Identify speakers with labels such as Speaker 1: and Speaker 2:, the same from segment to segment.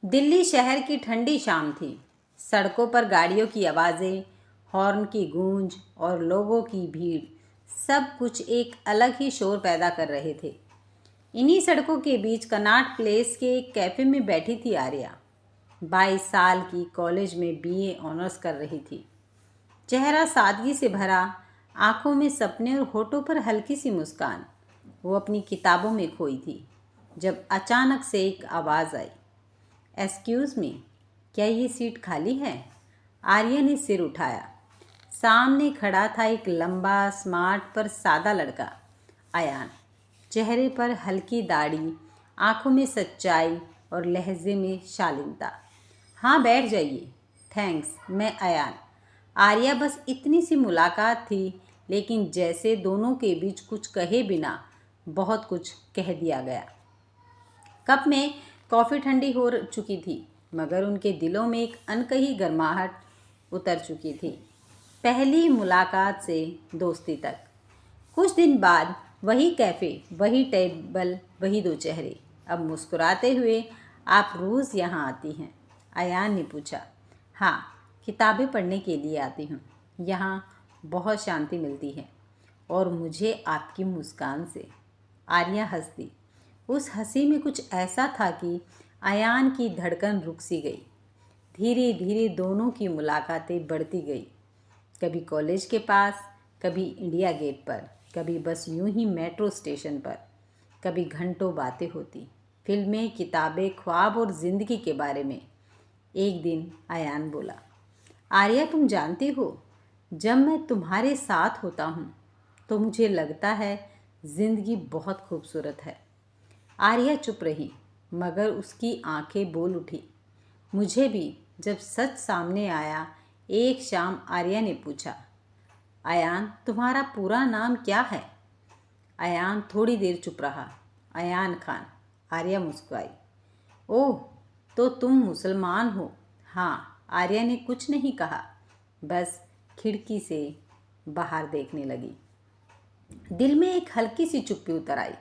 Speaker 1: दिल्ली शहर की ठंडी शाम थी। सड़कों पर गाड़ियों की आवाज़ें, हॉर्न की गूंज और लोगों की भीड़ सब कुछ एक अलग ही शोर पैदा कर रहे थे। इन्हीं सड़कों के बीच कनॉट प्लेस के एक कैफ़े में बैठी थी आर्या। 22 साल की, कॉलेज में बीए ऑनर्स कर रही थी। चेहरा सादगी से भरा, आंखों में सपने और होठों पर हल्की सी मुस्कान। वो अपनी किताबों में खोई थी जब अचानक से एक आवाज़ आई, एक्सक्यूज़ मी, क्या ये सीट खाली है? आर्या ने सिर उठाया। सामने खड़ा था एक लंबा, स्मार्ट पर सादा लड़का, अयान। चेहरे पर हल्की दाढ़ी, आंखों में सच्चाई और लहजे में शालीनता। हाँ, बैठ जाइए। थैंक्स, मैं अयान। आर्या बस इतनी सी मुलाकात थी, लेकिन जैसे दोनों के बीच कुछ कहे बिना बहुत कुछ कह दिया गया। कप में कॉफ़ी ठंडी हो चुकी थी, मगर उनके दिलों में एक अनकही गर्माहट उतर चुकी थी। पहली मुलाकात से दोस्ती तक। कुछ दिन बाद वही कैफ़े, वही टेबल, वही दो चेहरे। अब मुस्कुराते हुए, आप रोज़ यहाँ आती हैं? अयान ने पूछा। हाँ, किताबें पढ़ने के लिए आती हूँ। यहाँ बहुत शांति मिलती है और मुझे आपकी मुस्कान से। आर्या हंस दी। उस हंसी में कुछ ऐसा था कि अयान की धड़कन रुक सी गई। धीरे धीरे दोनों की मुलाकातें बढ़ती गई। कभी कॉलेज के पास, कभी इंडिया गेट पर, कभी बस यूं ही मेट्रो स्टेशन पर। कभी घंटों बातें होती, फिल्में, किताबें, ख्वाब और ज़िंदगी के बारे में। एक दिन अयान बोला, आर्या, तुम जानती हो, जब मैं तुम्हारे साथ होता हूँ तो मुझे लगता है ज़िंदगी बहुत खूबसूरत है। आर्या चुप रही, मगर उसकी आंखें बोल उठी। मुझे भी। जब सच सामने आया, एक शाम आर्या ने पूछा, अयान, तुम्हारा पूरा नाम क्या है? अयान थोड़ी देर चुप रहा। अयान खान। आर्या मुस्कुराई। ओह, तो तुम मुसलमान हो? हाँ। आर्या ने कुछ नहीं कहा, बस खिड़की से बाहर देखने लगी। दिल में एक हल्की सी चुप्पी उतर आई।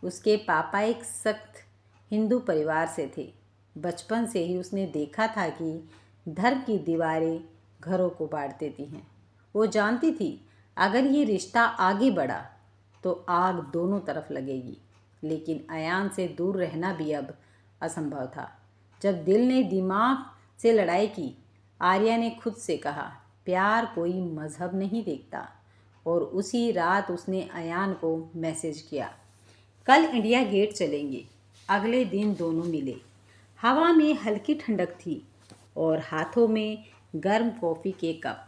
Speaker 1: उसके पापा एक सख्त हिंदू परिवार से थे। बचपन से ही उसने देखा था कि धर्म की दीवारें घरों को बांट देती हैं। वो जानती थी, अगर ये रिश्ता आगे बढ़ा तो आग दोनों तरफ लगेगी। लेकिन अयान से दूर रहना भी अब असंभव था। जब दिल ने दिमाग से लड़ाई की, आर्या ने खुद से कहा, प्यार कोई मज़हब नहीं देखता। और उसी रात उसने अयान को मैसेज किया, कल इंडिया गेट चलेंगे। अगले दिन दोनों मिले। हवा में हल्की ठंडक थी और हाथों में गर्म कॉफ़ी के कप।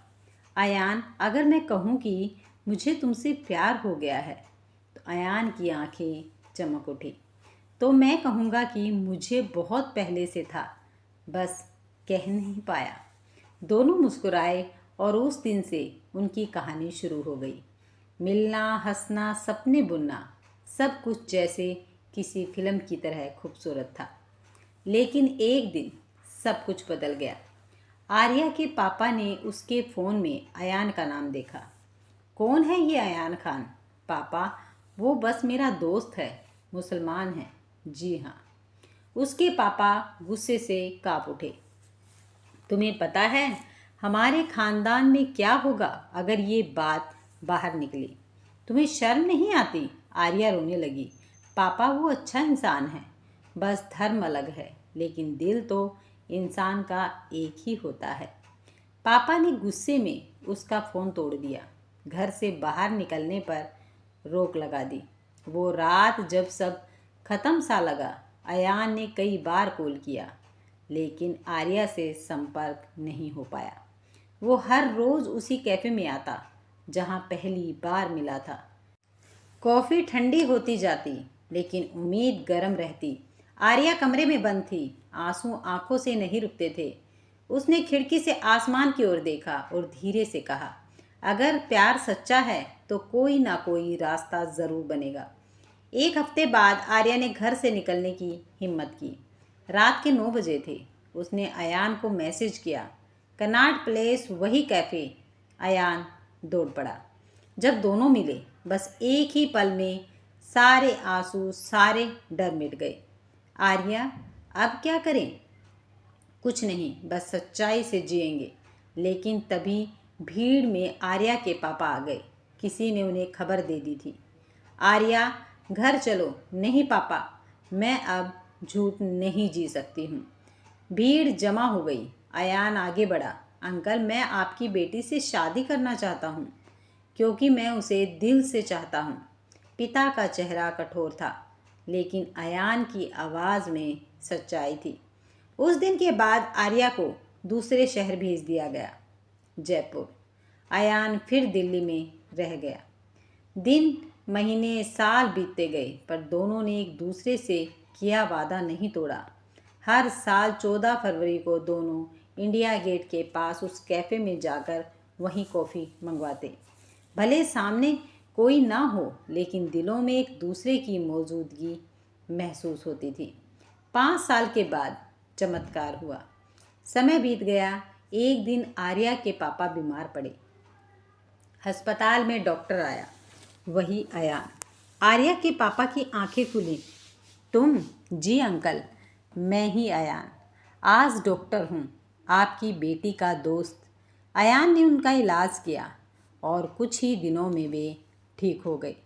Speaker 1: अयान, अगर मैं कहूँ कि मुझे तुमसे प्यार हो गया है, तो अयान की आंखें चमक उठी। तो मैं कहूँगा कि मुझे बहुत पहले से था, बस कह नहीं पाया। दोनों मुस्कुराए और उस दिन से उनकी कहानी शुरू हो गई। मिलना, हंसना, सपने बुनना, सब कुछ जैसे किसी फिल्म की तरह खूबसूरत था। लेकिन एक दिन सब कुछ बदल गया। आर्या के पापा ने उसके फ़ोन में अयान का नाम देखा। कौन है ये अयान खान? पापा, वो बस मेरा दोस्त है, मुसलमान है। जी हाँ। उसके पापा गुस्से से काँप उठे। तुम्हें पता है हमारे खानदान में क्या होगा अगर ये बात बाहर निकली? तुम्हें शर्म नहीं आती? आर्या रोने लगी। पापा, वो अच्छा इंसान है, बस धर्म अलग है, लेकिन दिल तो इंसान का एक ही होता है। पापा ने गुस्से में उसका फ़ोन तोड़ दिया। घर से बाहर निकलने पर रोक लगा दी। वो रात जब सब खत्म सा लगा, अयान ने कई बार कॉल किया, लेकिन आर्या से संपर्क नहीं हो पाया। वो हर रोज़ उसी कैफ़े में आता जहाँ पहली बार मिला था। कॉफ़ी ठंडी होती जाती, लेकिन उम्मीद गर्म रहती। आर्या कमरे में बंद थी, आंसू आंखों से नहीं रुकते थे। उसने खिड़की से आसमान की ओर देखा और धीरे से कहा, अगर प्यार सच्चा है तो कोई ना कोई रास्ता ज़रूर बनेगा। एक हफ्ते बाद आर्या ने घर से निकलने की हिम्मत की। रात के 9 बजे थे। उसने अयान को मैसेज किया, कनॉट प्लेस, वही कैफ़े। अयान दौड़ पड़ा। जब दोनों मिले, बस एक ही पल में सारे आंसू, सारे डर मिट गए। आर्या, अब क्या करें? कुछ नहीं, बस सच्चाई से जिएंगे। लेकिन तभी भीड़ में आर्या के पापा आ गए। किसी ने उन्हें खबर दे दी थी। आर्या, घर चलो। नहीं पापा, मैं अब झूठ नहीं जी सकती हूँ। भीड़ जमा हो गई। अयान आगे बढ़ा। अंकल, मैं आपकी बेटी से शादी करना चाहता हूँ, क्योंकि मैं उसे दिल से चाहता हूँ। पिता का चेहरा कठोर था, लेकिन अयान की आवाज़ में सच्चाई थी। उस दिन के बाद आर्या को दूसरे शहर भेज दिया गया, जयपुर। अयान फिर दिल्ली में रह गया। दिन, महीने, साल बीतते गए, पर दोनों ने एक दूसरे से किया वादा नहीं तोड़ा। हर साल 14 फरवरी को दोनों इंडिया गेट के पास उस कैफ़े में जाकर वहीं कॉफ़ी मंगवाते। भले सामने कोई ना हो, लेकिन दिलों में एक दूसरे की मौजूदगी महसूस होती थी। 5 साल के बाद चमत्कार हुआ। समय बीत गया। एक दिन आर्या के पापा बीमार पड़े। अस्पताल में डॉक्टर आया, वही अयान। आर्या के पापा की आंखें खुली। तुम? जी अंकल, मैं ही अयान। आज डॉक्टर हूँ, आपकी बेटी का दोस्त। अयान ने उनका इलाज किया और कुछ ही दिनों में वे ठीक हो गए।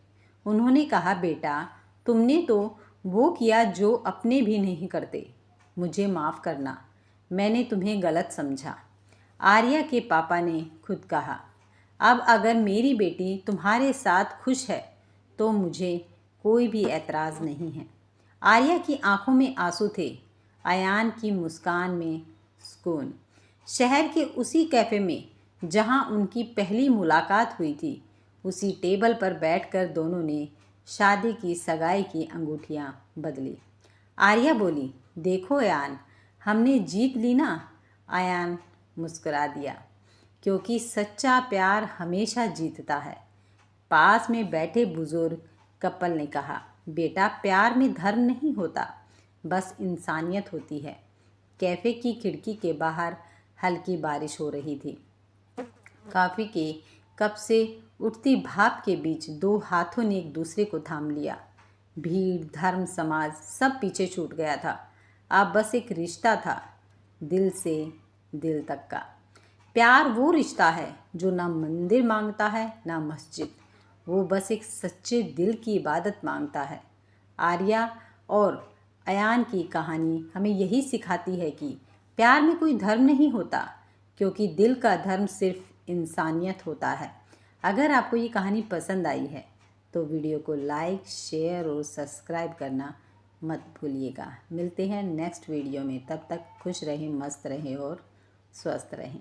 Speaker 1: उन्होंने कहा, बेटा, तुमने तो वो किया जो अपने भी नहीं करते। मुझे माफ़ करना, मैंने तुम्हें गलत समझा। आर्या के पापा ने खुद कहा, अब अगर मेरी बेटी तुम्हारे साथ खुश है तो मुझे कोई भी एतराज़ नहीं है। आर्या की आंखों में आंसू थे, अयान की मुस्कान में सुकून। शहर के उसी कैफ़े में जहां उनकी पहली मुलाकात हुई थी, उसी टेबल पर बैठकर दोनों ने शादी की सगाई की अंगूठियां बदली। आर्या बोली, देखो अयान, हमने जीत ली ना। अयान मुस्कुरा दिया, क्योंकि सच्चा प्यार हमेशा जीतता है। पास में बैठे बुजुर्ग कपल ने कहा, बेटा, प्यार में धर्म नहीं होता, बस इंसानियत होती है। कैफ़े की खिड़की के बाहर हल्की बारिश हो रही थी। कॉफ़ी के कप से उठती भाप के बीच दो हाथों ने एक दूसरे को थाम लिया। भीड़, धर्म, समाज सब पीछे छूट गया था। अब बस एक रिश्ता था, दिल से दिल तक का। प्यार वो रिश्ता है जो ना मंदिर मांगता है ना मस्जिद, वो बस एक सच्चे दिल की इबादत मांगता है। आर्या और अयान की कहानी हमें यही सिखाती है कि प्यार में कोई धर्म नहीं होता, क्योंकि दिल का धर्म सिर्फ इंसानियत होता है। अगर आपको ये कहानी पसंद आई है तो वीडियो को लाइक, शेयर और सब्सक्राइब करना मत भूलिएगा। मिलते हैं नेक्स्ट वीडियो में, तब तक खुश रहें, मस्त रहें और स्वस्थ रहें।